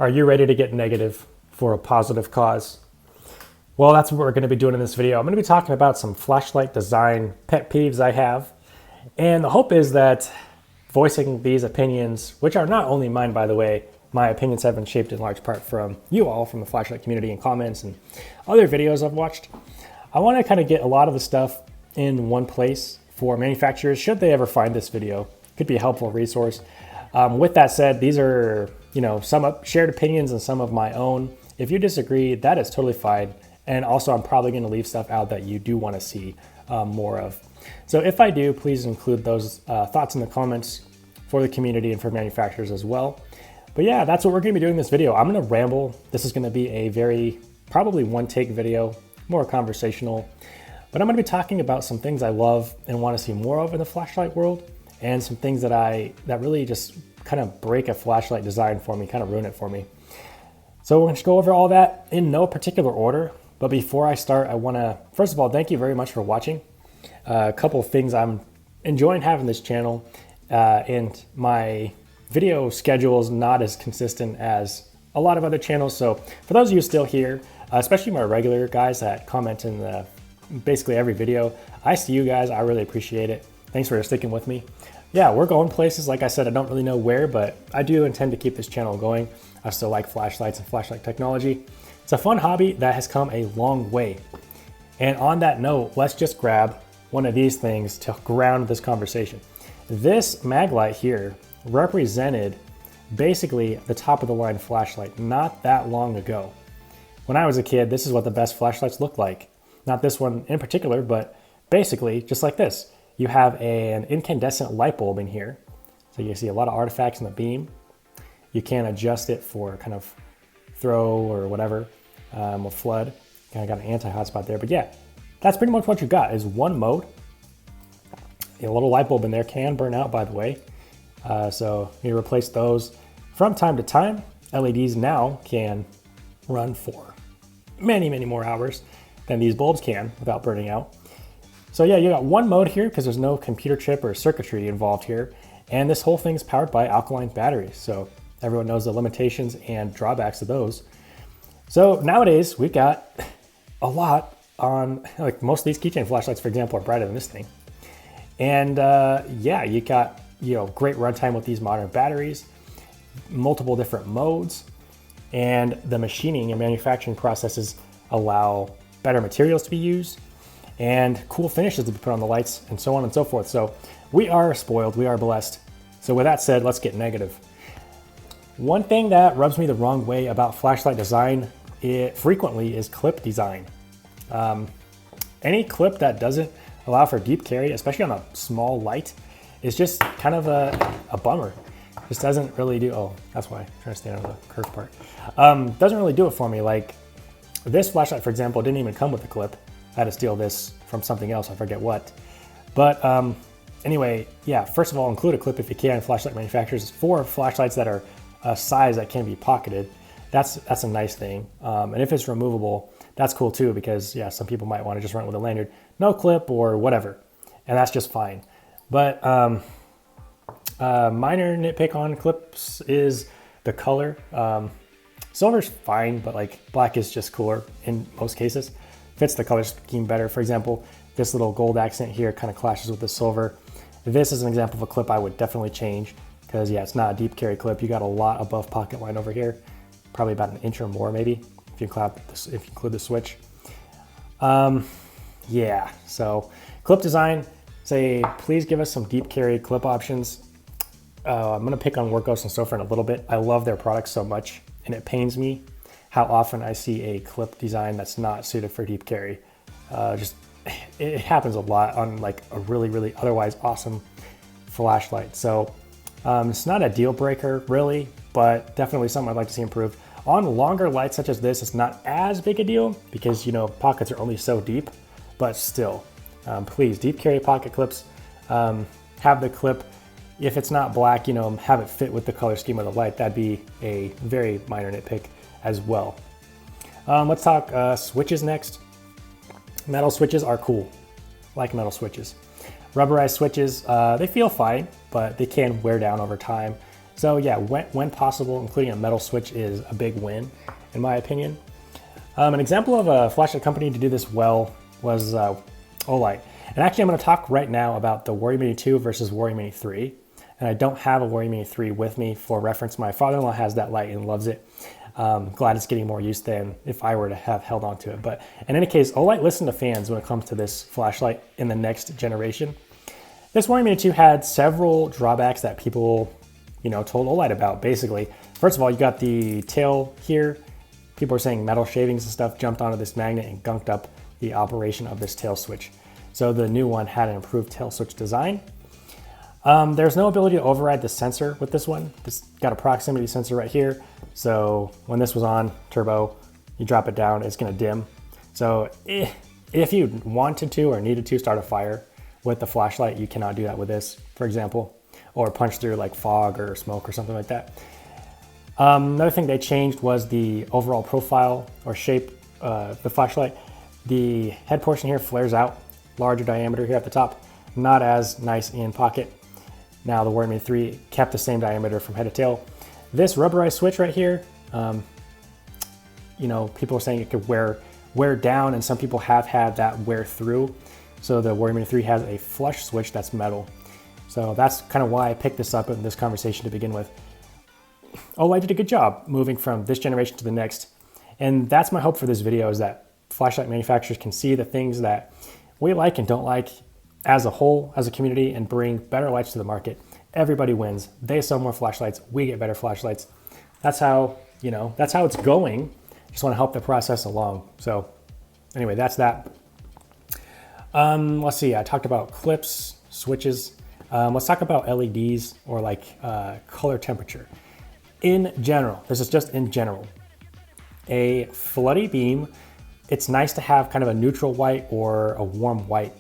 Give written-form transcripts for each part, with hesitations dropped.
Are you ready to get negative for a positive cause? Well, that's what we're going to be doing in this video. I'm going to be talking about some flashlight design pet peeves I have. And the hope is that voicing these opinions, which are not only mine, by the way, my opinions have been shaped in large part from you all, from the flashlight community and comments and other videos I've watched. I want to kind of get a lot of the stuff in one place for manufacturers, should they ever find this video. Could be a helpful resource. With that said, these are, some shared opinions and some of my own. If you disagree, that is totally fine. And also, I'm probably going to leave stuff out that you do want to see more of. So if I do, please include those thoughts in the comments for the community and for manufacturers as well. But yeah, that's what we're going to be doing in this video. I'm going to ramble. This is going to be a very, probably one-take video, more conversational. But I'm going to be talking about some things I love and want to see more of in the flashlight world, and some things that really just kind of break a flashlight design for me, kind of ruin it for me. So we're going to go over all that in no particular order. But before I start, I want to, first of all, thank you very much for watching. A couple of things I'm enjoying having this channel, and my video schedule is not as consistent as a lot of other channels. So for those of you still here, especially my regular guys that comment in basically every video, I see you guys. I really appreciate it. Thanks for sticking with me. Yeah, we're going places. Like I said, I don't really know where, but I do intend to keep this channel going. I still like flashlights and flashlight technology. It's a fun hobby that has come a long way. And on that note, let's just grab one of these things to ground this conversation. This mag light here represented basically the top of the line flashlight not that long ago. When I was a kid, this is what the best flashlights looked like. Not this one in particular, but basically just like this. You have an incandescent light bulb in here. So you see a lot of artifacts in the beam. You can adjust it for kind of throw or whatever, or flood. Kind of got an anti-hotspot there, but yeah, that's pretty much what you got is one mode. A little light bulb in there can burn out, by the way. So you replace those from time to time. LEDs now can run for many, many more hours than these bulbs can without burning out. So yeah, you got one mode here because there's no computer chip or circuitry involved here. And this whole thing's powered by alkaline batteries. So everyone knows the limitations and drawbacks of those. So nowadays we've got a lot on, like most of these keychain flashlights, for example, are brighter than this thing. And yeah, you got, great runtime with these modern batteries, multiple different modes, and the machining and manufacturing processes allow better materials to be used and cool finishes to be put on the lights and so on and so forth. So we are spoiled, we are blessed. So with that said, let's get negative. One thing that rubs me the wrong way about flashlight design frequently is clip design. Any clip that doesn't allow for deep carry, especially on a small light, is just kind of a bummer. Just doesn't really do, oh, that's why I'm trying to stand on the curved part. Doesn't really do it for me. Like this flashlight, for example, didn't even come with a clip. I had to steal this from something else, I forget what. But anyway, yeah, first of all, include a clip if you can. Flashlight manufacturers for flashlights that are a size that can be pocketed. That's a nice thing. And if it's removable, that's cool too, because yeah, some people might want to just run it with a lanyard, no clip or whatever, and that's just fine. But minor nitpick on clips is the color. Silver's fine, but like black is just cooler in most cases. Fits the color scheme better. For example, this little gold accent here kind of clashes with the silver. This is an example of a clip I would definitely change because yeah, it's not a deep carry clip. You got a lot above pocket line over here, probably about an inch or more maybe if you include the switch. Yeah, so clip design, say please give us some deep carry clip options. I'm gonna pick on Workos and Sofer in a little bit. I love their products so much, and it pains me how often I see a clip design that's not suited for deep carry. It happens a lot on like a really, really otherwise awesome flashlight. So it's not a deal breaker really, but definitely something I'd like to see improved. On longer lights such as this, it's not as big a deal because pockets are only so deep, but still, please deep carry pocket clips, have the clip, if it's not black, have it fit with the color scheme of the light. That'd be a very minor nitpick as well. Let's talk switches next. Metal switches are cool. I like metal switches. Rubberized switches, they feel fine, but they can wear down over time. So yeah, when possible, including a metal switch is a big win, in my opinion. An example of a flashlight company to do this well was Olight. And actually, I'm going to talk right now about the Warrior Mini 2 versus Warrior Mini 3. And I don't have a Warrior Mini 3 with me for reference. My father-in-law has that light and loves it. Glad it's getting more use than if I were to have held on to it. But in any case, Olight listened to fans when it comes to this flashlight in the next generation. This Warrior Mini 2 had several drawbacks that people, told Olight about. Basically, first of all, you got the tail here. People are saying metal shavings and stuff jumped onto this magnet and gunked up the operation of this tail switch. So the new one had an improved tail switch design. There's no ability to override the sensor with this one. This got a proximity sensor right here. So when this was on turbo, you drop it down, it's gonna dim. So if you wanted to or needed to start a fire with the flashlight, you cannot do that with this, for example, or punch through like fog or smoke or something like that. Another thing they changed was the overall profile or shape of the flashlight. The head portion here flares out, larger diameter here at the top, not as nice in pocket. Now the Warrior Mini 3 kept the same diameter from head to tail. This rubberized switch right here, people are saying it could wear down, and some people have had that wear through. So the Warrior Mini 3 has a flush switch that's metal. So that's kind of why I picked this up in this conversation to begin with. I did a good job moving from this generation to the next. And that's my hope for this video, is that flashlight manufacturers can see the things that we like and don't like as a whole, as a community, and bring better lights to the market. Everybody wins. They sell more flashlights, we get better flashlights. That's how it's going. Just want to help the process along. So anyway, that's that. Let's see, I talked about clips, switches. Let's talk about LEDs or like color temperature. In general, this is just in general, a floody beam, it's nice to have kind of a neutral white or a warm white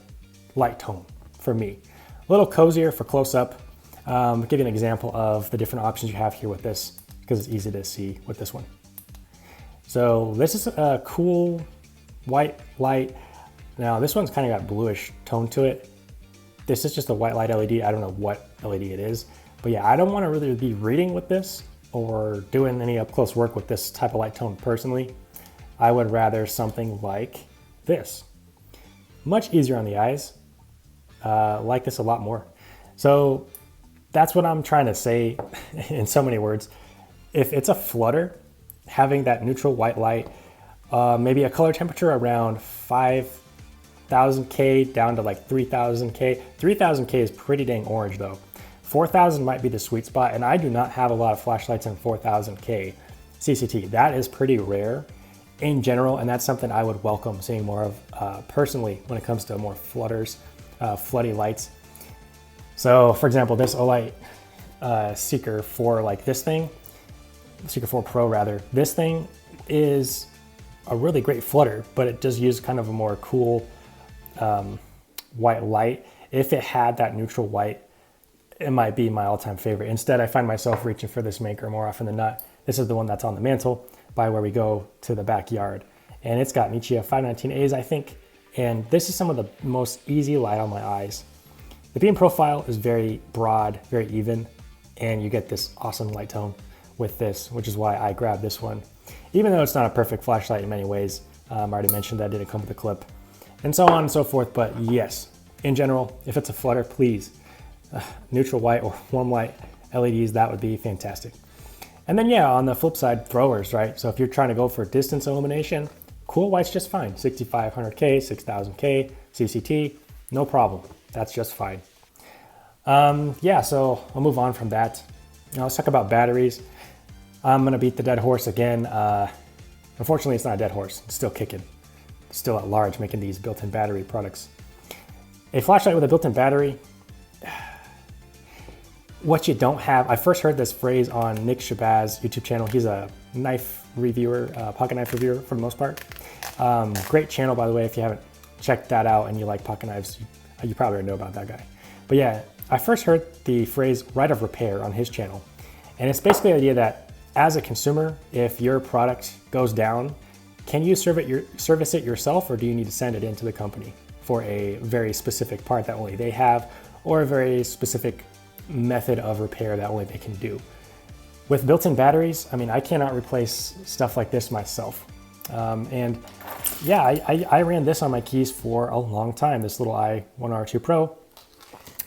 light tone for me. A little cozier for close up. I'll give you an example of the different options you have here with this, because it's easy to see with this one. So this is a cool white light. Now this one's kind of got bluish tone to it. This is just a white light LED. I don't know what LED it is, but yeah, I don't want to really be reading with this or doing any up close work with this type of light tone personally. I would rather something like this. Much easier on the eyes. Like this a lot more. So that's what I'm trying to say in so many words. If it's a flutter, having that neutral white light, maybe a color temperature around 5,000K down to like 3,000K. 3,000K is pretty dang orange though. 4,000 might be the sweet spot, and I do not have a lot of flashlights in 4,000K CCT. That is pretty rare in general, and that's something I would welcome seeing more of personally when it comes to more floody lights. So for example, this Olight Seeker 4, like this thing, Seeker 4 Pro rather, this thing is a really great flutter, but it does use kind of a more cool white light. If it had that neutral white, it might be my all-time favorite. Instead, I find myself reaching for this maker more often than not. This is the one that's on the mantle by where we go to the backyard. And it's got Nichia 519As, I think. And this is some of the most easy light on my eyes. The beam profile is very broad, very even, and you get this awesome light tone with this, which is why I grabbed this one. Even though it's not a perfect flashlight in many ways, I already mentioned that it didn't come with a clip, and so on and so forth. But yes, in general, if it's a flutter, please, neutral white or warm white LEDs, that would be fantastic. And then yeah, on the flip side, throwers, right? So if you're trying to go for distance illumination, cool white's just fine. 6,500K, 6,000K, CCT, no problem. That's just fine. Yeah, so I'll move on from that. Now let's talk about batteries. I'm gonna beat the dead horse again. Unfortunately, it's not a dead horse. It's still kicking. It's still at large making these built-in battery products. A flashlight with a built-in battery, what you don't have, I first heard this phrase on Nick Shabazz YouTube channel. He's a knife reviewer, pocket knife reviewer for the most part. Great channel, by the way. If you haven't checked that out and you like pocket knives, you probably already know about that guy. But yeah, I first heard the phrase right of repair on his channel. And it's basically the idea that as a consumer, if your product goes down, can you service it yourself, or do you need to send it into the company for a very specific part that only they have, or a very specific method of repair that only they can do? With built-in batteries, I mean, I cannot replace stuff like this myself. And yeah, I ran this on my keys for a long time, this little i1R2 Pro.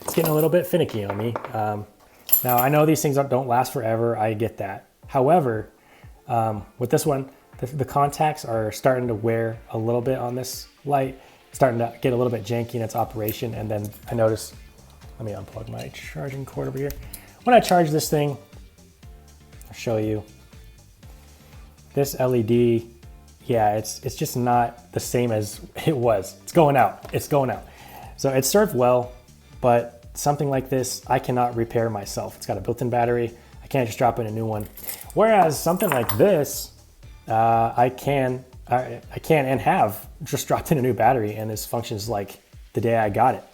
It's getting a little bit finicky on me. Now, I know these things don't last forever, I get that. However, with this one, the contacts are starting to wear a little bit on this light, starting to get a little bit janky in its operation. And then I noticed, let me unplug my charging cord over here. When I charge this thing, I'll show you. This LED, yeah, it's just not the same as it was. It's going out, it's going out. So it served well, but something like this, I cannot repair myself. It's got a built-in battery. I can't just drop in a new one. Whereas something like this, I can and have just dropped in a new battery, and this functions like the day I got it.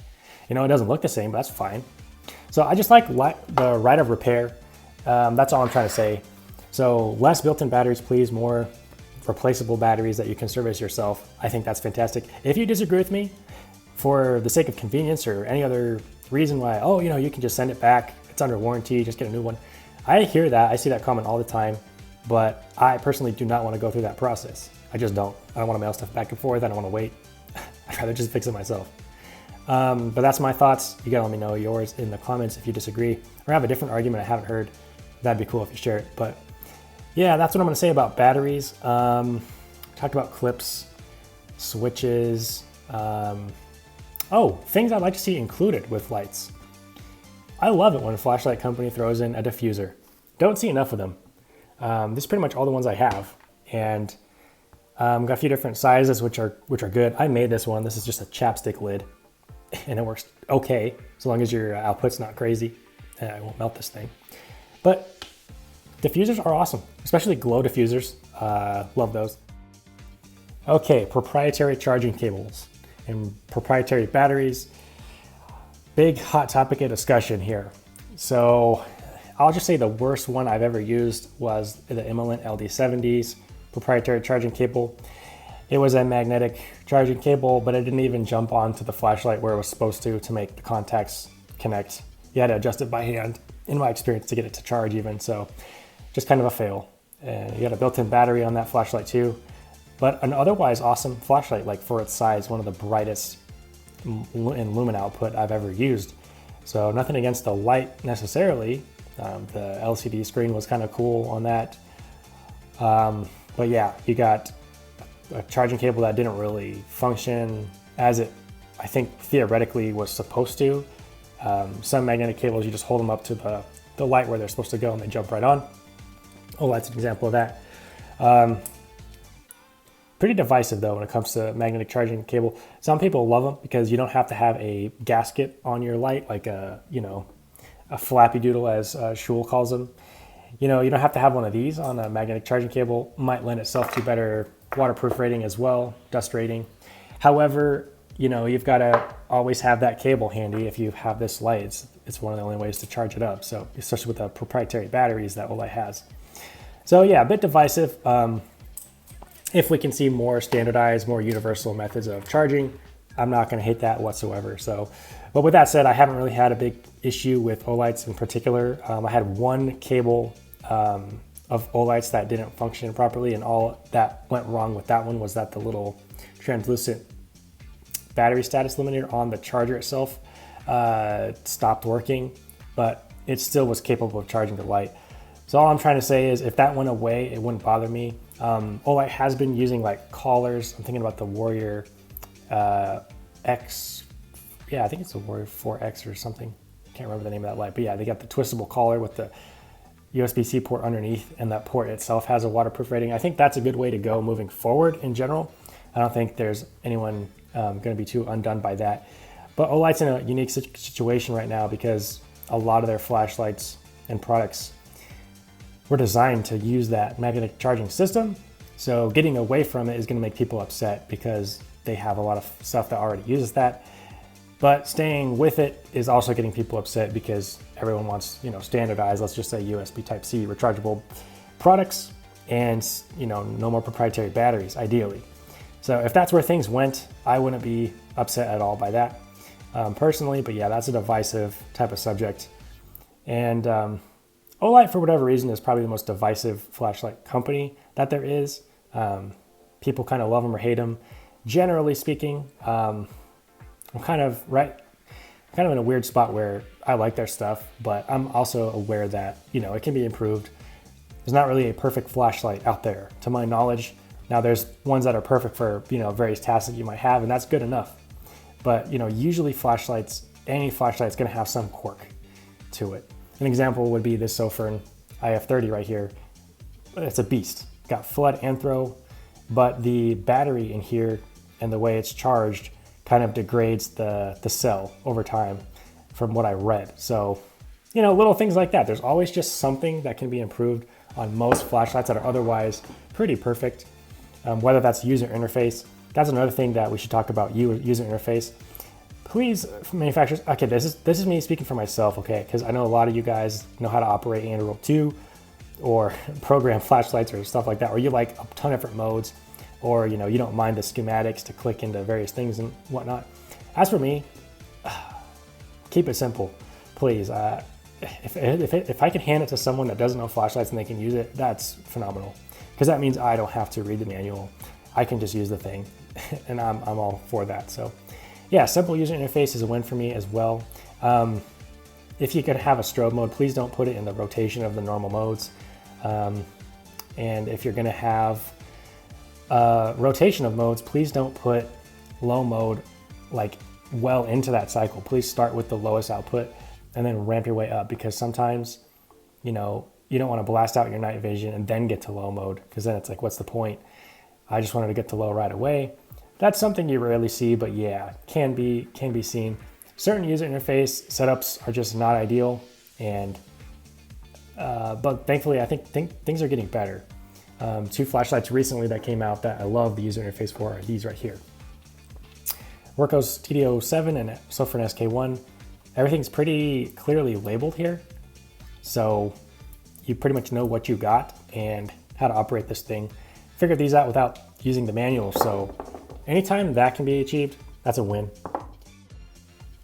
You know, it doesn't look the same, but that's fine. So I just like the right of repair. That's all I'm trying to say. So less built-in batteries, please, more replaceable batteries that you can service yourself. I think that's fantastic. If you disagree with me, for the sake of convenience or any other reason why, oh, you know, you can just send it back, it's under warranty, just get a new one. I hear that, I see that comment all the time, but I personally do not want to go through that process. I just don't. I don't want to mail stuff back and forth, I don't want to wait. I'd rather just fix it myself. But that's my thoughts. You gotta let me know yours in the comments if you disagree or have a different argument I haven't heard. That'd be cool if you share it. But yeah, that's what I'm gonna say about batteries. Talked about clips, switches. Things I'd like to see included with lights. I love it when a flashlight company throws in a diffuser. Don't see enough of them. This is pretty much all the ones I have. And got a few different sizes, which are good. I made this one. This is just a chapstick lid, and it works okay, as long as your output's not crazy. And I won't melt this thing. But diffusers are awesome, especially glow diffusers. Love those. Okay, proprietary charging cables and proprietary batteries. Big hot topic of discussion here. So I'll just say the worst one I've ever used was the Emitters LD70s proprietary charging cable. It was a magnetic charging cable, but it didn't even jump onto the flashlight where it was supposed to make the contacts connect. You had to adjust it by hand, in my experience, to get it to charge even. So just kind of a fail. You got a built-in battery on that flashlight too, but an otherwise awesome flashlight, like for its size, one of the brightest in lumen output I've ever used. So nothing against the light necessarily. The LCD screen was kind of cool on that. But yeah, you got a charging cable that didn't really function as it, I think, theoretically was supposed to. Some magnetic cables, you just hold them up to the light where they're supposed to go and they jump right on. Oh, that's an example of that. Pretty divisive though when it comes to magnetic charging cable. Some people love them because you don't have to have a gasket on your light, like a flappy doodle, as Shul calls them. You don't have to have one of these on a magnetic charging cable. Might lend itself to better waterproof rating as well, dust rating. However, you've got to always have that cable handy. If you have this light, it's one of the only ways to charge it up. So especially with the proprietary batteries that Olight has. So yeah, a bit divisive. If we can see more standardized, more universal methods of charging, I'm not going to hate that whatsoever. So, but with that said, I haven't really had a big issue with Olights in particular. I had one cable of Olights that didn't function properly, and all that went wrong with that one was that the little translucent battery status limiter on the charger itself stopped working, but it still was capable of charging the light. So all I'm trying to say is if that went away, it wouldn't bother me. Olight has been using like collars. I'm thinking about the Warrior X. Yeah, I think it's the Warrior 4X or something. Can't remember the name of that light, but yeah, they got the twistable collar with the USB-C port underneath, and that port itself has a waterproof rating. I think that's a good way to go moving forward in general. I don't think there's anyone going to be too undone by that. But Olight's in a unique situation right now because a lot of their flashlights and products were designed to use that magnetic charging system. So getting away from it is going to make people upset because they have a lot of stuff that already uses that. But staying with it is also getting people upset because everyone wants, standardized, let's just say USB Type-C rechargeable products and, no more proprietary batteries, ideally. So if that's where things went, I wouldn't be upset at all by that personally, but yeah, that's a divisive type of subject. And Olight, for whatever reason, is probably the most divisive flashlight company that there is. People kind of love them or hate them. Generally speaking, I'm kind of in a weird spot where I like their stuff, but I'm also aware that, it can be improved. There's not really a perfect flashlight out there, to my knowledge. Now, there's ones that are perfect for, various tasks that you might have, and that's good enough. But, usually any flashlight's gonna have some quirk to it. An example would be this Sofern IF30 right here. It's a beast. Got flood and throw, but the battery in here and the way it's charged kind of degrades the cell over time from what I read. So, little things like that. There's always just something that can be improved on most flashlights that are otherwise pretty perfect. Whether that's user interface, that's another thing that we should talk about, user interface. Please, manufacturers, okay, this is me speaking for myself, okay, because I know a lot of you guys know how to operate Android 2 or program flashlights or stuff like that, or you like a ton of different modes, or you don't mind the schematics to click into various things and whatnot. As for me, keep it simple, please. If I can hand it to someone that doesn't know flashlights and they can use it, that's phenomenal, because that means I don't have to read the manual. I can just use the thing, and I'm all for that. So yeah, simple user interface is a win for me as well. If you could have a strobe mode, please don't put it in the rotation of the normal modes. And if you're gonna have rotation of modes, please don't put low mode well into that cycle. Please start with the lowest output and then ramp your way up, because sometimes, you don't want to blast out your night vision and then get to low mode, because then it's like, what's the point? I just wanted to get to low right away. That's something you rarely see, but yeah, can be seen. Certain user interface setups are just not ideal, and but thankfully I think things are getting better. Two flashlights recently that came out that I love the user interface for are these right here. Workos TD07 and Sofern SK1. Everything's pretty clearly labeled here, so you pretty much know what you got and how to operate this thing. Figured these out without using the manual, so anytime that can be achieved, that's a win.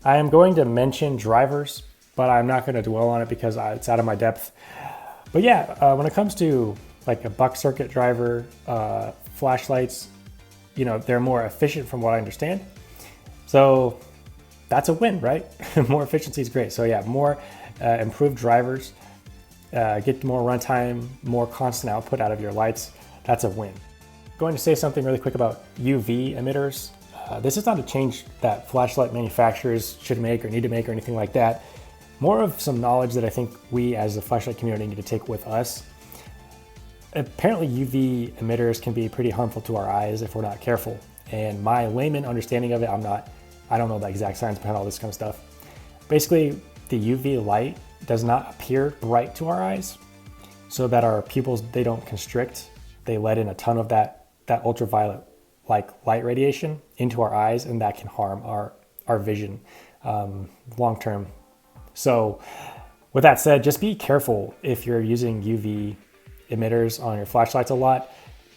I am going to mention drivers, but I'm not going to dwell on it because it's out of my depth. But yeah, when it comes to like a buck circuit driver, flashlights, they're more efficient from what I understand. So that's a win, right? More efficiency is great. So yeah, more improved drivers, get more runtime, more constant output out of your lights. That's a win. Going to say something really quick about UV emitters. This is not a change that flashlight manufacturers should make or need to make or anything like that. More of some knowledge that I think we as the flashlight community need to take with us. Apparently UV emitters can be pretty harmful to our eyes if we're not careful. And my layman understanding of it, I don't know the exact science behind all this kind of stuff. Basically, the UV light does not appear bright to our eyes, so that our pupils, they don't constrict. They let in a ton of that ultraviolet light radiation into our eyes, and that can harm our vision long term. So with that said, just be careful if you're using UV emitters on your flashlights a lot.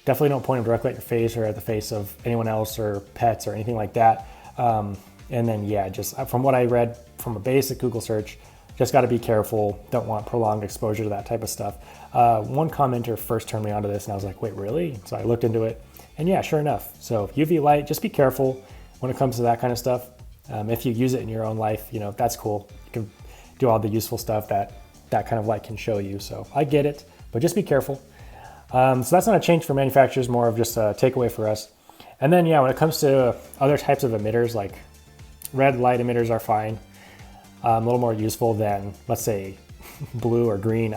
Definitely don't point them directly at your face or at the face of anyone else or pets or anything like that. And then yeah, just from what I read from a basic Google search, just got to be careful. Don't want prolonged exposure to that type of stuff. One commenter first turned me onto this and I was like, wait, really? So I looked into it and yeah, sure enough. So UV light, just be careful when it comes to that kind of stuff. If you use it in your own life, that's cool. You can do all the useful stuff that kind of light can show you. So I get it, but just be careful. So that's not a change for manufacturers, more of just a takeaway for us. And then yeah, when it comes to other types of emitters, like red light emitters are fine. A little more useful than, let's say, blue or green.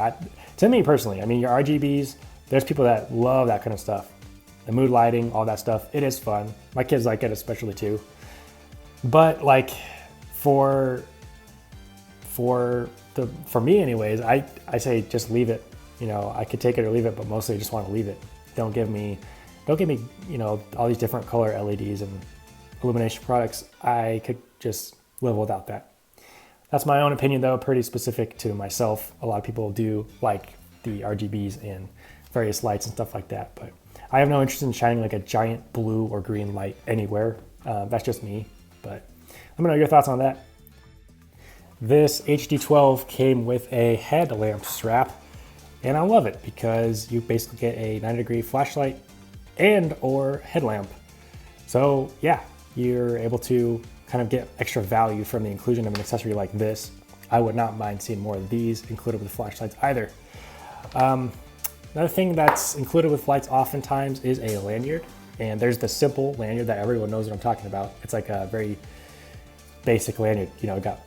To me personally, your RGBs, there's people that love that kind of stuff. The mood lighting, all that stuff, it is fun. My kids like it especially too. But like for me anyways, I say just leave it. I could take it or leave it, but mostly I just want to leave it. Don't give me all these different color LEDs and illumination products. I could just live without that. That's my own opinion though, pretty specific to myself. A lot of people do like the RGBs and various lights and stuff like that, but I have no interest in shining like a giant blue or green light anywhere. That's just me, but let me know your thoughts on that. This HD12 came with a headlamp strap, and I love it because you basically get a 90-degree flashlight and or headlamp. So yeah, you're able to kind of get extra value from the inclusion of an accessory like this. I would not mind seeing more of these included with flashlights either. Another thing that's included with lights oftentimes is a lanyard. And there's the simple lanyard that everyone knows what I'm talking about. It's like a very basic lanyard. You know, got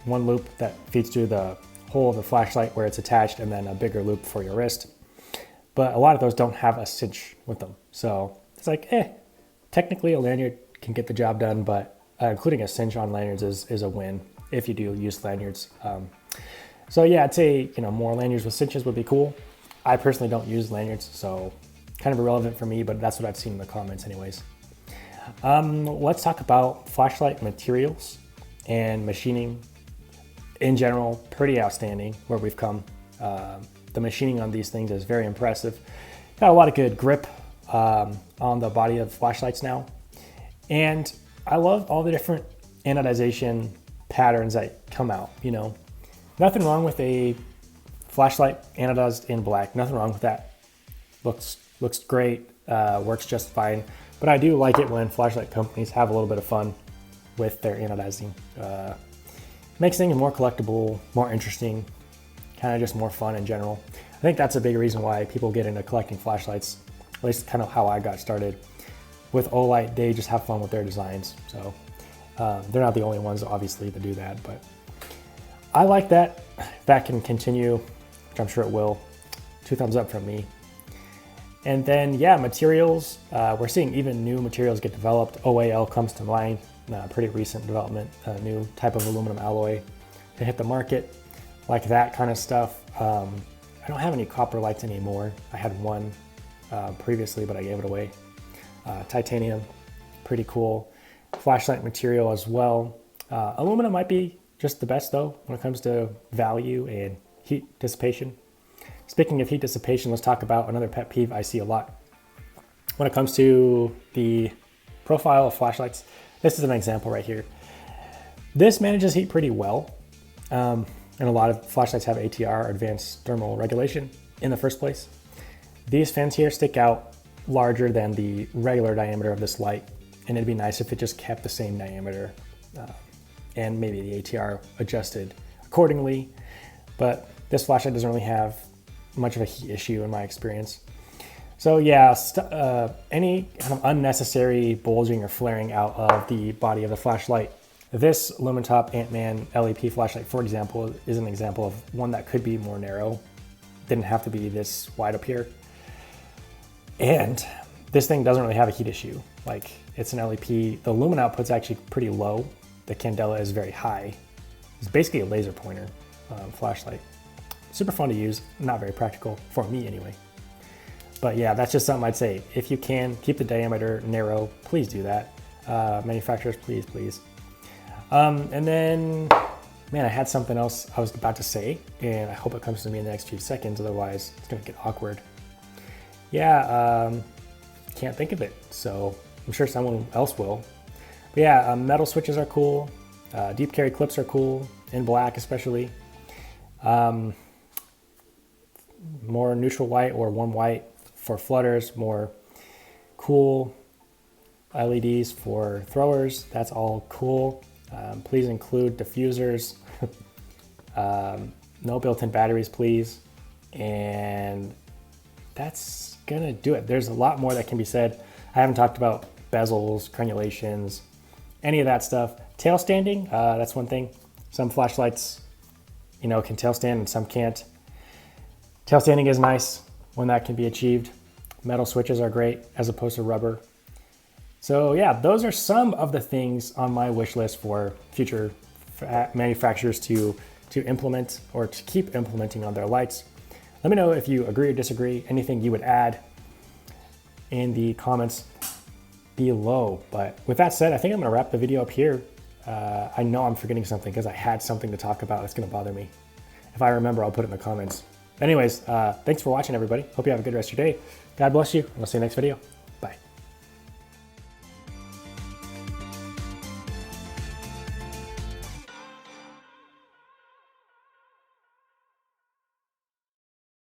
one loop that feeds through the hole of the flashlight where it's attached, and then a bigger loop for your wrist. But a lot of those don't have a cinch with them. So it's like, technically a lanyard can get the job done, but including a cinch on lanyards is a win if you do use lanyards. So yeah, I'd say, you know, more lanyards with cinches would be cool. I personally don't use lanyards, so kind of irrelevant for me, but that's what I've seen in the comments anyways. Let's talk about flashlight materials and machining in general. Pretty outstanding where we've come. The machining on these things is very impressive. Got a lot of good grip on the body of flashlights now. And I love all the different anodization patterns that come out, you know. Nothing wrong with a flashlight anodized in black, nothing wrong with that. Looks great, works just fine. But I do like it when flashlight companies have a little bit of fun with their anodizing. Makes things more collectible, more interesting, kind of just more fun in general. I think that's a big reason why people get into collecting flashlights, at least kind of how I got started. With Olight, they just have fun with their designs. So they're not the only ones, obviously, to do that, but I like that. That can continue, which I'm sure it will. 2 thumbs up from me. And then, yeah, materials. We're seeing even new materials get developed. OAL comes to mind, pretty recent development, a new type of aluminum alloy to hit the market, like that kind of stuff. I don't have any copper lights anymore. I had one previously, but I gave it away. Titanium, pretty cool. Flashlight material as well. Aluminum might be just the best though when it comes to value and heat dissipation. Speaking of heat dissipation, let's talk about another pet peeve I see a lot. When it comes to the profile of flashlights, this is an example right here. This manages heat pretty well. And a lot of flashlights have ATR, advanced thermal regulation, in the first place. These fans here stick out larger than the regular diameter of this light, and it'd be nice if it just kept the same diameter and maybe the ATR adjusted accordingly. But this flashlight doesn't really have much of a heat issue in my experience. So yeah, any kind of unnecessary bulging or flaring out of the body of the flashlight. This Lumentop Ant-Man LEP flashlight, for example, is an example of one that could be more narrow. Didn't have to be this wide up here. And this thing doesn't really have a heat issue. Like, it's an LEP. The lumen output's actually pretty low. The candela is very high. It's basically a laser pointer flashlight. Super fun to use, not very practical, for me anyway. But yeah, that's just something I'd say. If you can, keep the diameter narrow, please do that. Manufacturers, please, please. And then, man, I had something else I was about to say, and I hope it comes to me in the next few seconds, otherwise it's gonna get awkward. Yeah, can't think of it, so I'm sure someone else will. But yeah, metal switches are cool. Deep carry clips are cool, in black especially. More neutral white or warm white for flutters, more cool LEDs for throwers. That's all cool. Please include diffusers. No built-in batteries, please. And that's gonna do it. There's a lot more that can be said. I haven't talked about bezels, crenulations, any of that stuff. Tail standing, that's one thing. Some flashlights, you know, can tail stand and some can't. Tail standing is nice when that can be achieved. Metal switches are great as opposed to rubber. So yeah, those are some of the things on my wish list for future manufacturers to implement or to keep implementing on their lights. Let me know if you agree or disagree, anything you would add in the comments below. But with that said, I think I'm gonna wrap the video up here. I know I'm forgetting something because I had something to talk about that's gonna bother me. If I remember, I'll put it in the comments. Anyways, thanks for watching, everybody. Hope you have a good rest of your day. God bless you, and I'll see you next video.